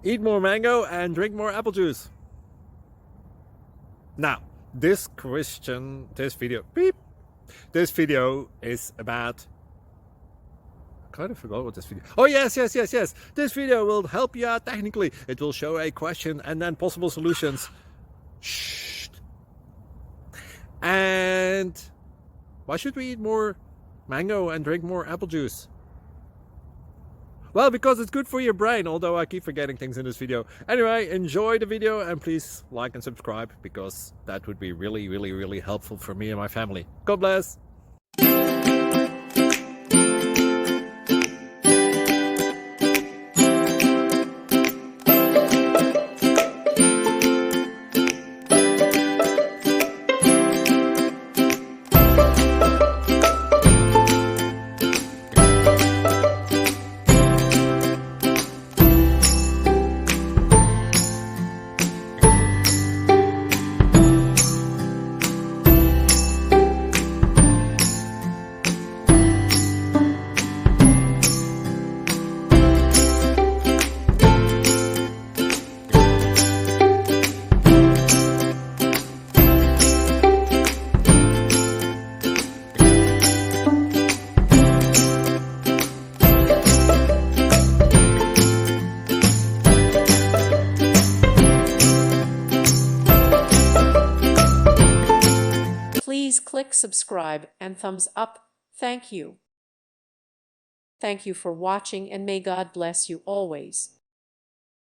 Eat more mango and drink more apple juice. Now, this video is about, I kind of forgot what this video. Oh, yes. This video will help you out technically. It will show a question and then possible solutions. Shh. And why should we eat more mango and drink more apple juice? Well, because it's good for your brain, although I keep forgetting things in this video. Anyway, enjoy the video and please like and subscribe, because that would be really helpful for me and my family. God bless! Please click subscribe and thumbs up. Thank you. Thank you for watching, and may God bless you always.